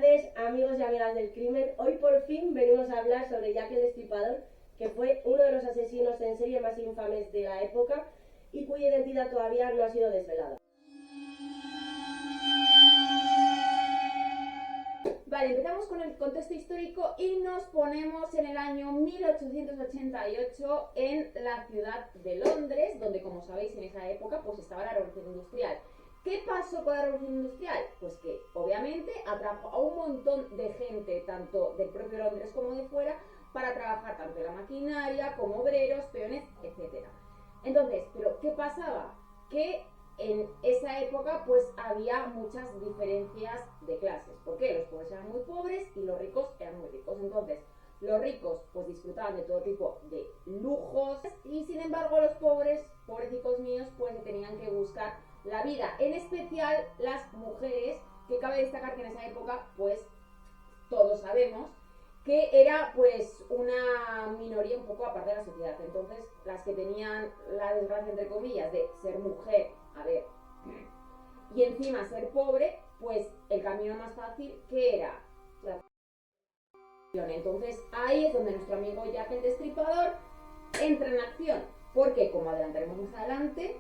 tardes, amigos y amigas del crimen. Hoy por fin venimos a hablar sobre Jack el Destripador, que fue uno de los asesinos en serie más infames de la época y cuya identidad todavía no ha sido desvelada. Vale, empezamos con el contexto histórico y nos ponemos en el año 1888 en la ciudad de Londres, donde, como sabéis, en esa época pues estaba la revolución industrial. ¿Qué pasó con la revolución industrial? Pues que obviamente atrajo a un montón de gente, tanto del propio Londres como de fuera, para trabajar tanto en la maquinaria como obreros, peones, etc. Entonces, ¿pero qué pasaba? Que en esa época pues había muchas diferencias de clases. ¿Por qué? Los pobres eran muy pobres y los ricos eran muy ricos. Entonces, los ricos pues disfrutaban de todo tipo de lujos y sin embargo los pobres, pobrecicos míos, pues tenían que buscar la vida. En especial las mujeres, que cabe destacar que en esa época pues todos sabemos que era pues una minoría un poco aparte de la sociedad. Entonces, las que tenían la desgracia, entre comillas, de ser mujer, a ver, y encima ser pobre, pues el camino más fácil que era la prostitución. Entonces, ahí es donde nuestro amigo Jack el Destripador entra en acción, porque como adelantaremos más adelante,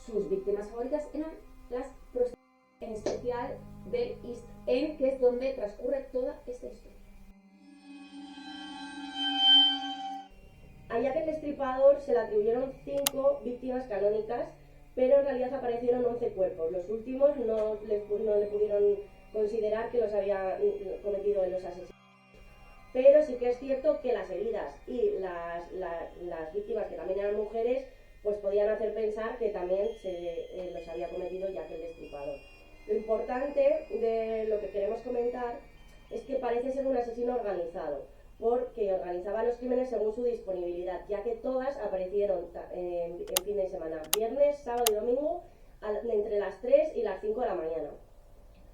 sus víctimas favoritas eran las prostitutas, en especial del East End, que es donde transcurre toda esta historia. A Jack el Destripador se le atribuyeron 5 víctimas canónicas, pero en realidad aparecieron 11 cuerpos. Los últimos no le pudieron considerar que los había cometido en los asesinatos. Pero sí que es cierto que las heridas y las víctimas, que también eran mujeres, pues podían hacer pensar que también los había cometido Jack el Destripador. Lo importante de lo que queremos comentar es que parece ser un asesino organizado, porque organizaba los crímenes según su disponibilidad, ya que todas aparecieron en fin de semana, viernes, sábado y domingo, entre las 3 y las 5 de la mañana.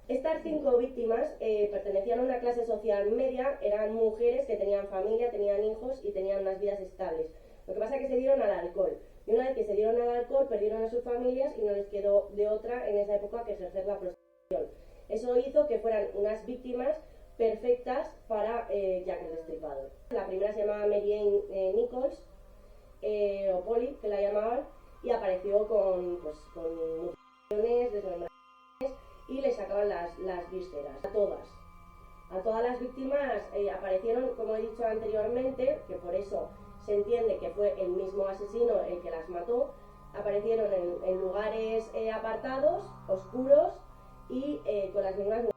Estas 5 víctimas pertenecían a una clase social media, eran mujeres que tenían familia, tenían hijos y tenían unas vidas estables. Lo que pasa es que se dieron al alcohol, y una vez que se dieron al alcohol perdieron a sus familias y no les quedó de otra en esa época que ejercer la prostitución. Eso hizo que fueran unas víctimas perfectas para Jack el Destripador. La primera se llamaba Mary Ann Nichols, o Polly, que la llamaban, y apareció con mutilaciones, desmembraciones, y le sacaban las vísceras a todas las víctimas. Aparecieron, como he dicho anteriormente, que por eso se entiende que fue el mismo asesino el que las mató. Aparecieron en lugares apartados, oscuros y con las mismas mutilaciones,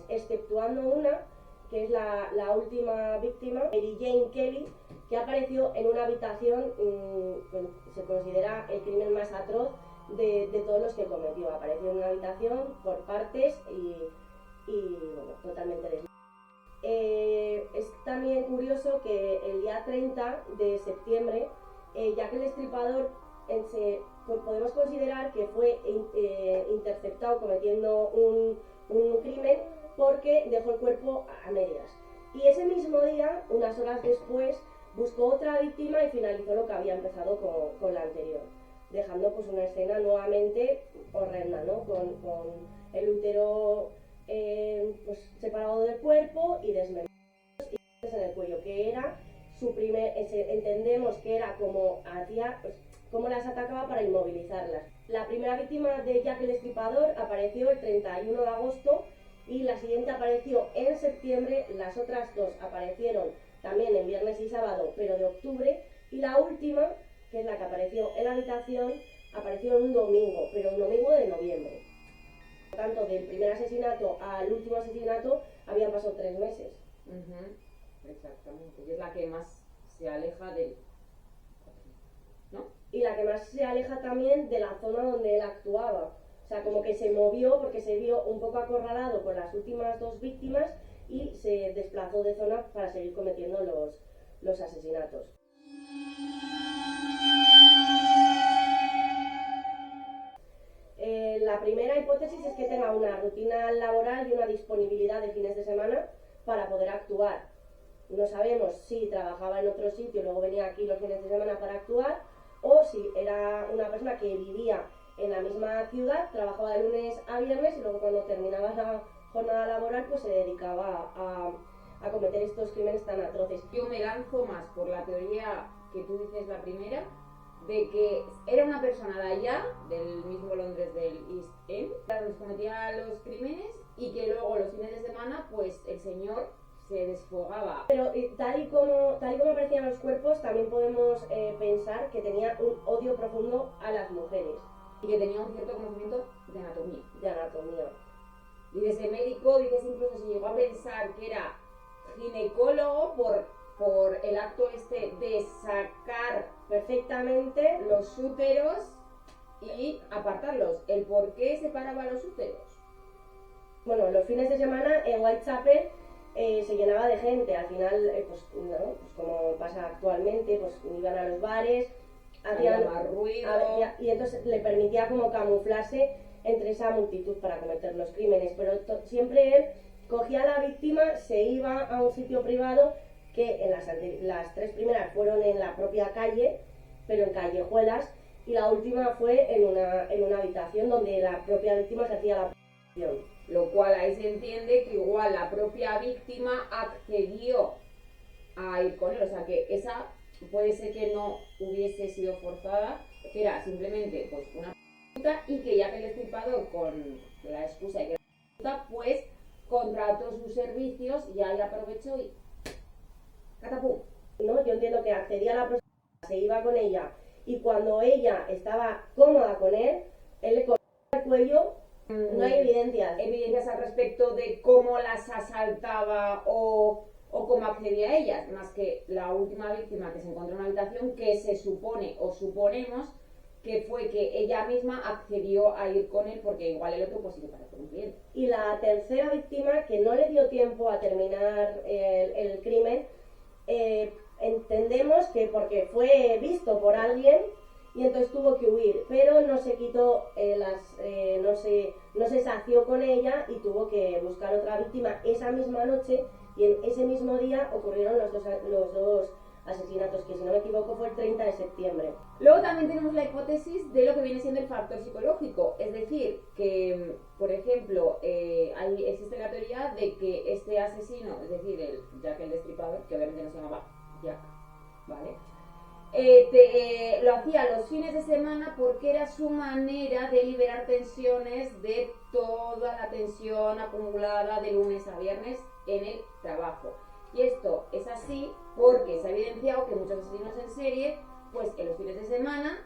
exceptuando una, que es la última víctima, Mary Jane Kelly, que apareció en una habitación que se considera el crimen más atroz de todos los que cometió. Apareció en una habitación por partes y bueno, totalmente desnuda. Es también curioso que el día 30 de septiembre, Jack el Destripador podemos considerar que fue interceptado cometiendo un crimen, porque dejó el cuerpo a medias. Y ese mismo día, unas horas después, buscó otra víctima y finalizó lo que había empezado con la anterior, dejando pues una escena nuevamente horrenda, ¿no? Con el útero pues separado del cuerpo y desmembrados en el cuello, que era su entendemos que era como hacía, pues, como las atacaba para inmovilizarlas. La primera víctima de Jack el Destripador apareció el 31 de agosto y la siguiente apareció en septiembre. Las otras 2 aparecieron también en viernes y sábado, pero de octubre, y la última, que es la que apareció en la habitación, apareció en un domingo, pero un domingo de noviembre. Por tanto, del primer asesinato al último asesinato habían pasado 3 meses. Exactamente, y es la que más se aleja del... ¿no? Y la que más se aleja también de la zona donde él actuaba. O sea, como que se movió porque se vio un poco acorralado con las últimas 2 víctimas y se desplazó de zona para seguir cometiendo los asesinatos. La primera hipótesis es que tenga una rutina laboral y una disponibilidad de fines de semana para poder actuar. No sabemos si trabajaba en otro sitio y luego venía aquí los fines de semana para actuar, o si era una persona que vivía en la misma ciudad, trabajaba de lunes a viernes y luego cuando terminaba la jornada laboral pues se dedicaba a cometer estos crímenes tan atroces. Yo me lanzo más por la teoría que tú dices, la primera, de que era una persona de allá, del mismo Londres del East End, donde cometía los crímenes y que luego los fines de semana pues el señor se desfogaba. Pero tal y como aparecían los cuerpos, también podemos pensar que tenía un odio profundo a las mujeres. Y que tenía un cierto conocimiento de anatomía. De anatomía. Dices, el médico, dices, incluso se llegó a pensar que era ginecólogo por el acto este de sacar perfectamente los úteros y apartarlos. ¿El por qué separaba los úteros? Bueno, los fines de semana en Whitechapel se llenaba de gente. Al final, pues como pasa actualmente, pues iban a los bares, hacían más ruido y entonces le permitía como camuflarse entre esa multitud para cometer los crímenes. Pero siempre él cogía a la víctima, se iba a un sitio privado, que en las tres primeras fueron en la propia calle, pero en callejuelas, y la última fue en una habitación donde la propia víctima ejercía la protección. Lo cual ahí se entiende que igual la propia víctima accedió a ir con él, o sea que esa puede ser que no hubiese sido forzada, que era simplemente pues una puta, y que ya que el destripador con la excusa de que era puta, pues contrató sus servicios y ahí aprovechó y catapum. ¿No? Yo entiendo que accedía a la prostituta, se iba con ella, y cuando ella estaba cómoda con él le cortaba el cuello. No hay evidencias al respecto de cómo las asaltaba o cómo accedía a ellas, más que la última víctima que se encontró en una habitación, que se supone o suponemos que fue que ella misma accedió a ir con él, porque igual el otro pues sí que parece un cliente. Y la tercera víctima, que no le dio tiempo a terminar el crimen, entendemos que porque fue visto por alguien y entonces tuvo que huir, pero no se quitó no se sació con ella y tuvo que buscar otra víctima esa misma noche, y en ese mismo día ocurrieron los dos asesinatos, que si no me equivoco fue el 30 de septiembre. Luego también tenemos la hipótesis de lo que viene siendo el factor psicológico, es decir, que por ejemplo existe la teoría de que este asesino, es decir, Jack el Destripador, que obviamente no se llamaba Jack, ¿vale? Lo hacía los fines de semana porque era su manera de liberar tensiones de toda la tensión acumulada de lunes a viernes en el trabajo. Y esto es así porque se ha evidenciado que muchos asesinos en serie, pues en los fines de semana,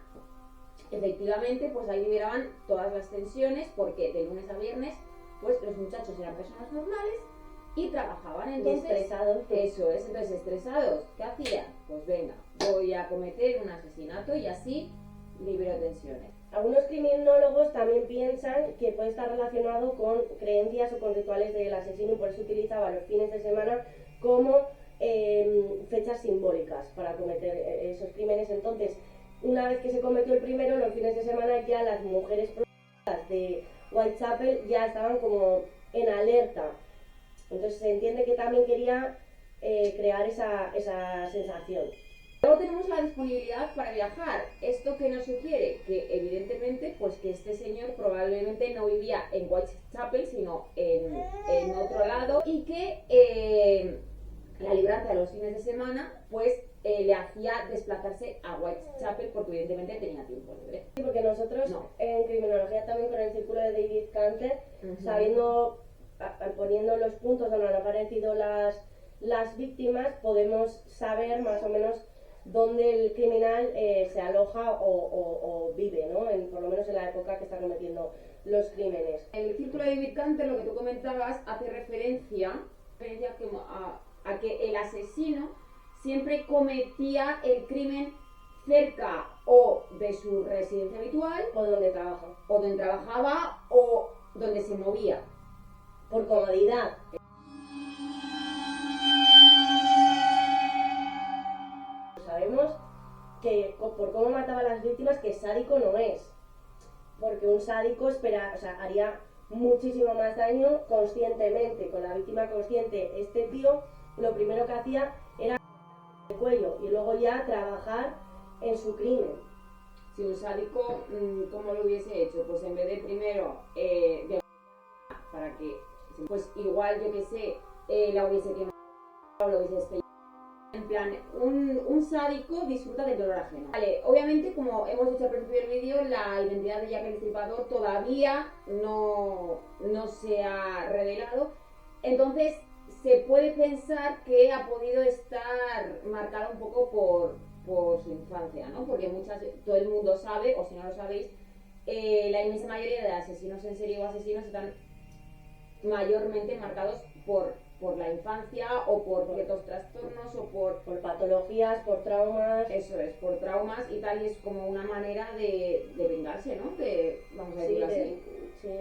efectivamente, pues ahí liberaban todas las tensiones, porque de lunes a viernes, pues los muchachos eran personas normales y trabajaban, entonces estresados. Eso es, entonces estresados, ¿qué hacían? Pues venga, voy a cometer un asesinato y así libero tensiones. Algunos criminólogos también piensan que puede estar relacionado con creencias o con rituales del asesino, y por eso utilizaba los fines de semana como fechas simbólicas para cometer esos crímenes. Entonces, una vez que se cometió el primero, los fines de semana ya las mujeres de Whitechapel ya estaban como en alerta. Entonces se entiende que también quería crear esa sensación. Luego tenemos la disponibilidad para viajar. ¿Esto qué nos sugiere? Que evidentemente pues que este señor probablemente no vivía en Whitechapel, sino en otro lado, y que la libranza de los fines de semana pues le hacía desplazarse a Whitechapel, porque evidentemente tenía tiempo libre. Sí, porque nosotros en criminología también, con el círculo de David Canter, sabiendo, poniendo los puntos donde han aparecido las víctimas, podemos saber más o menos dónde el criminal se aloja o vive, ¿no? Por lo menos en la época que está cometiendo los crímenes. El círculo de David Canter, lo que tú comentabas, hace referencia a que el asesino siempre cometía el crimen cerca o de su residencia habitual, o donde trabaja, o donde trabajaba, o donde se movía. Por comodidad. Sabemos que por cómo mataba a las víctimas que sádico no es, porque un sádico haría muchísimo más daño conscientemente, con la víctima consciente. Este tío lo primero que hacía era el cuello y luego ya trabajar en su crimen. Si un sádico, ¿cómo lo hubiese hecho? Pues en vez de primero para que pues igual, yo que sé, la hubiese quemado o la hubiese estrellado. En plan, un sádico disfruta del dolor ajeno. Vale, obviamente, como hemos dicho al principio del vídeo, la identidad de Jack el Destripador todavía no se ha revelado. Entonces, se puede pensar que ha podido estar marcado un poco por su infancia, ¿no? Porque todo el mundo sabe, o si no lo sabéis, la inmensa mayoría de asesinos en serie o asesinos están mayormente marcados por la infancia o por ciertos trastornos o por patologías, por traumas. Eso es, por traumas y tal, y es como una manera de vengarse, ¿no? Vamos a decirlo así. Sí.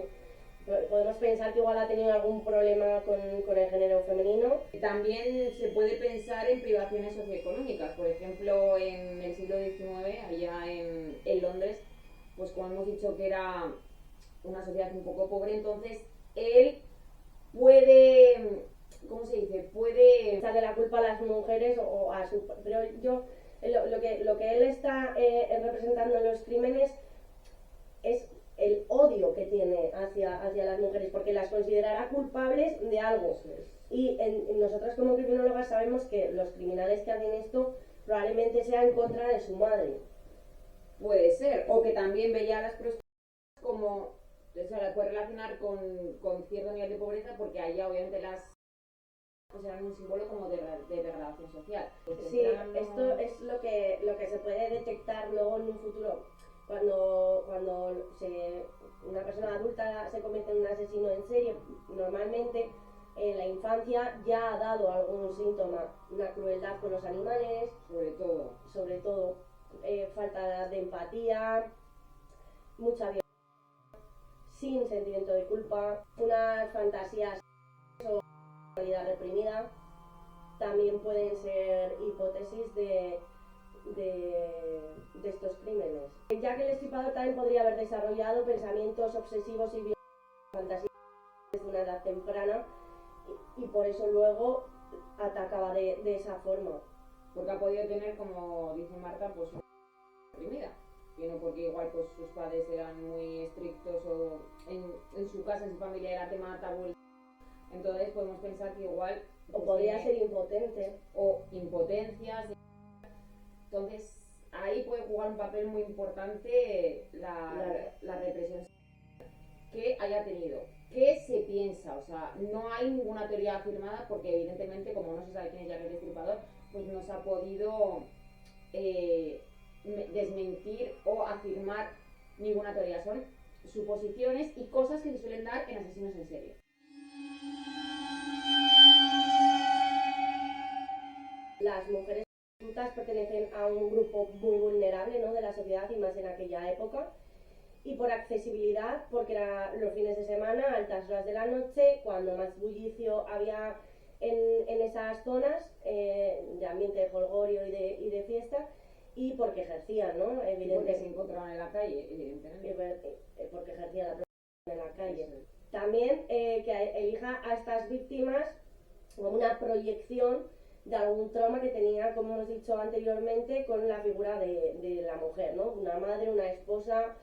Podemos pensar que igual ha tenido algún problema con el género femenino. También se puede pensar en privaciones socioeconómicas. Por ejemplo, en el siglo XIX, allá en Londres, pues como hemos dicho que era una sociedad un poco pobre, entonces él puede, ¿cómo se dice? Puede echarle la culpa a las mujeres o a su... Pero lo que él está representando en los crímenes es el odio que tiene hacia las mujeres, porque las considerará culpables de algo. Y nosotras como criminólogas sabemos que los criminales que hacen esto probablemente sea en contra de su madre. Puede ser, o que también veía a las prostitutas como, o sea, la puede relacionar con cierto nivel de pobreza, porque allá obviamente las pues eran un símbolo como de degradación social. Sí, esto es lo que se puede detectar luego en un futuro. Cuando una persona adulta se convierte en un asesino en serie, normalmente en la infancia ya ha dado algún síntoma, una crueldad con los animales, sobre todo falta de empatía, mucha violencia, sin sentimiento de culpa, unas fantasías o realidad reprimida. También pueden ser hipótesis de estos crímenes. Jack el Destripador también podría haber desarrollado pensamientos obsesivos y fantasías desde una edad temprana y por eso luego atacaba de esa forma. Porque ha podido tener, como dice Marta, pues una reprimida. Y no porque igual pues sus padres eran muy estrictos o en su casa, en su familia era tema tabú. Entonces podemos pensar que igual... O podría ser impotente. O impotencias. Entonces ahí puede jugar un papel muy importante la represión que haya tenido. ¿Qué se piensa? O sea, no hay ninguna teoría afirmada porque evidentemente como no se sabe quién es Jack el Destripador, pues no se ha podido desmentir o afirmar ninguna teoría. Son suposiciones y cosas que se suelen dar en asesinos en serie. Las mujeres prostitutas pertenecen a un grupo muy vulnerable, ¿no?, de la sociedad y más en aquella época. Y por accesibilidad, porque eran los fines de semana, altas horas de la noche, cuando más bullicio había en esas zonas, de ambiente de jolgorio y de fiesta, y porque ejercían, ¿no? Evidentemente. Porque se encontraban en la calle, evidentemente. Porque ejercían la prostitución en la calle. Sí. También que elija a estas víctimas como una proyección de algún trauma que tenía, como hemos dicho anteriormente, con la figura de la mujer, ¿no? Una madre, una esposa,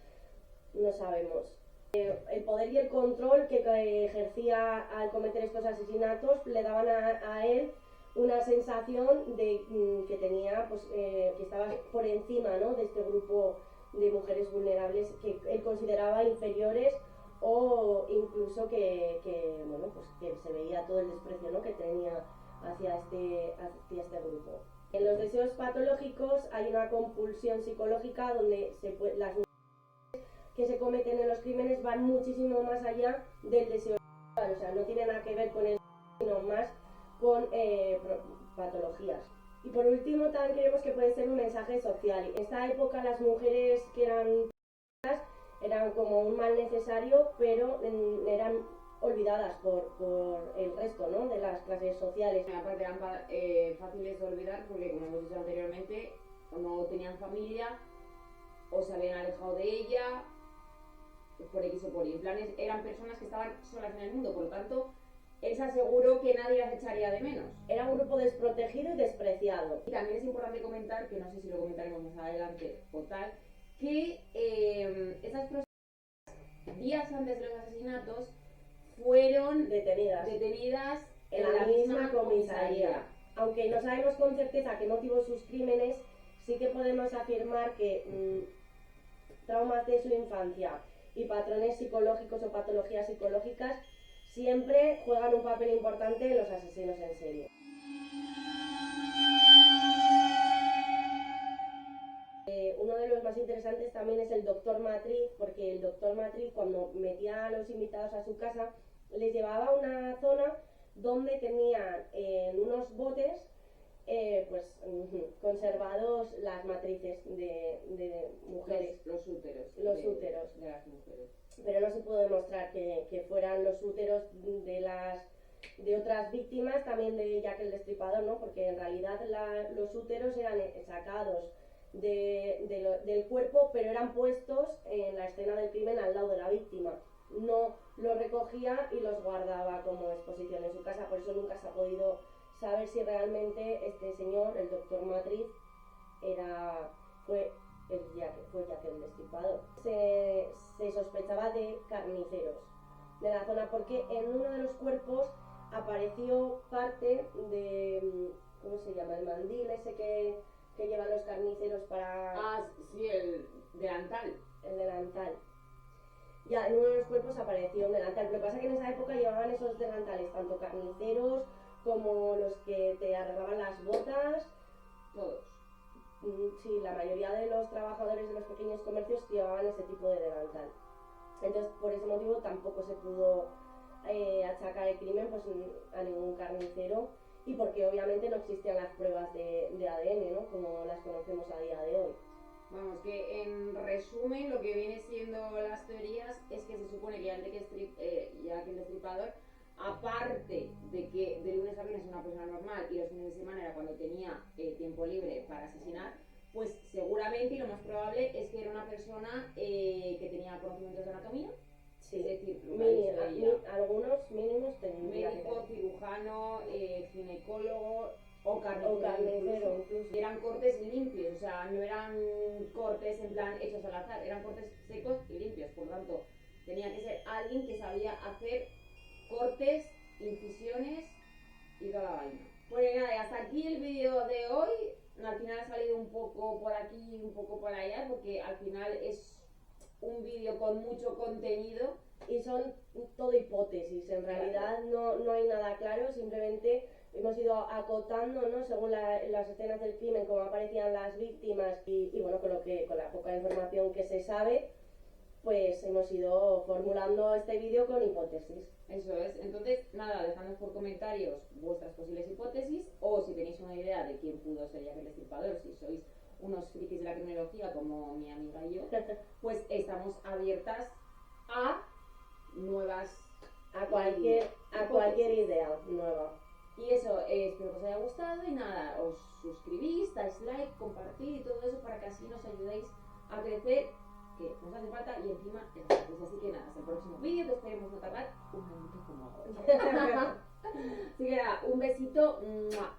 no sabemos. El poder y el control que ejercía al cometer estos asesinatos le daban a él una sensación de que tenía, pues, que estaba por encima, ¿no?, de este grupo de mujeres vulnerables que él consideraba inferiores o incluso que bueno, pues que se veía todo el desprecio, ¿no?, que tenía hacia este grupo. En los deseos patológicos hay una compulsión psicológica donde las mujeres que se cometen en los crímenes van muchísimo más allá del deseo sexual, o sea, no tiene nada que ver con el sino más con patologías. Y por último también creemos que puede ser un mensaje social. En esta época las mujeres que eran como un mal necesario, pero eran olvidadas por el resto, ¿no?, de las clases sociales. Aparte eran fáciles de olvidar porque, como hemos dicho anteriormente, no tenían familia o se habían alejado de ella por X o por Y. En plan, eran personas que estaban solas en el mundo, por lo tanto, él se aseguró que nadie las echaría de menos. Era un grupo desprotegido y despreciado. Y también es importante comentar, que no sé si lo comentaremos más adelante o tal, que esas personas, días antes de los asesinatos, fueron detenidas en la misma comisaría. Aunque no sabemos con certeza qué motivó sus crímenes, sí que podemos afirmar que traumas de su infancia y patrones psicológicos o patologías psicológicas siempre juegan un papel importante en los asesinos en serie. Uno de los más interesantes también es el doctor Matriz, porque el doctor Matriz, cuando metía a los invitados a su casa, les llevaba a una zona donde tenían en unos botes conservados las matrices de mujeres. Los úteros. Los úteros. De las mujeres. Pero no se pudo demostrar que fueran los úteros de otras víctimas, también de Jack el Destripador, ¿no? Porque en realidad los úteros eran sacados del cuerpo, pero eran puestos en la escena del crimen al lado de la víctima. No los recogía y los guardaba como exposición en su casa, por eso nunca se ha podido saber si realmente este señor, el doctor Matriz, fue Jack el Destripador. Se sospechaba de carniceros de la zona porque en uno de los cuerpos apareció parte de, ¿cómo se llama? El mandil ese que llevan los carniceros para... Ah, sí, el delantal. El delantal. Ya, en uno de los cuerpos apareció un delantal. Lo que pasa es que en esa época llevaban esos delantales, tanto carniceros como los que te arreglaban las botas. Todos. Sí, la mayoría de los trabajadores de los pequeños comercios llevaban ese tipo de delantal. Entonces, por ese motivo tampoco se pudo achacar el crimen pues, a ningún carnicero, y porque obviamente no existían las pruebas de ADN, ¿no? Como las conocemos a día de hoy. Vamos, que en resumen lo que viene siendo las teorías es que se supone que Jack el Destripador, aparte de que de lunes a viernes es una persona normal y los fines de semana era cuando tenía tiempo libre para asesinar, pues seguramente y lo más probable es que era una persona que tenía conocimientos de anatomía. Sí, es decir, algunos mínimos tendría médico, cirujano, ginecólogo o carnicero incluso. Eran cortes limpios, o sea, no eran cortes en plan hechos al azar, eran cortes secos y limpios, por lo tanto tenía que ser alguien que sabía hacer cortes, incisiones y toda la vaina. Pues nada, y hasta aquí el vídeo de hoy. Al final ha salido un poco por aquí y un poco por allá, porque al final es un vídeo con mucho contenido y son todo hipótesis. En realidad no hay nada claro, simplemente hemos ido acotando, ¿no? Según las escenas del crimen, cómo aparecían las víctimas y bueno, con la poca información que se sabe, pues hemos ido formulando este vídeo con hipótesis. Eso es. Entonces, nada, dejadnos por comentarios vuestras posibles hipótesis, o si tenéis una idea de quién pudo ser Jack el Destripador, si sois unos frikis de la criminología como mi amiga y yo, pues estamos abiertas a nuevas... a cualquier idea nueva. Y eso, espero que os haya gustado y nada, os suscribís, dais like, compartid y todo eso para que así nos ayudéis a crecer, que nos hace falta, y encima es gratis. Así que nada, hasta el próximo vídeo, que esperemos no tardar un minuto como ahora. Así que nada, un besito. ¡Mua!